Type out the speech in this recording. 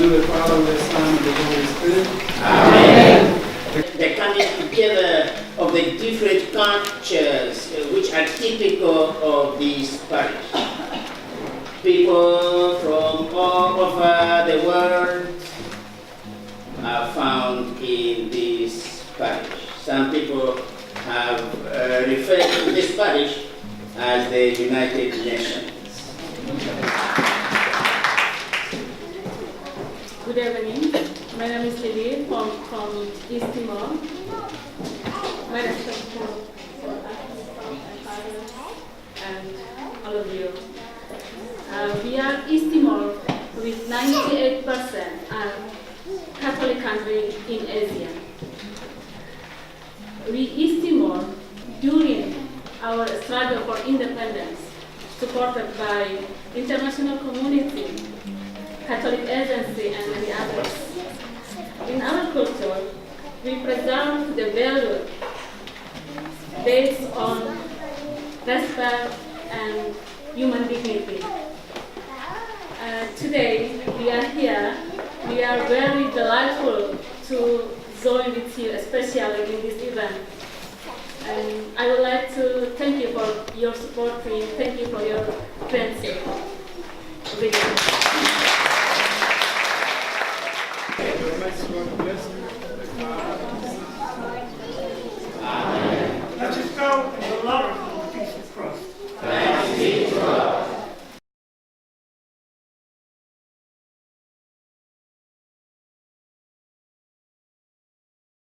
name of the Father, the Son, and the Holy Spirit. Amen. The coming together of the different cultures which are typical of this parish. People from all over the world are found in this parish. Some people have referred to this parish as the United Nations. Good evening. My name is Lily from East Timor. My respect for my father and all of you. We are East Timor with 98% Catholic country in Asia. We East Timor, during our struggle for independence, supported by international community, Catholic agency, and many others. In our culture, we preserve the value based on respect and human dignity. Today, we are here. We are very delightful to join with you, especially in this event. And I would like to thank you for your support, thank you for your friendship. Let us go in the love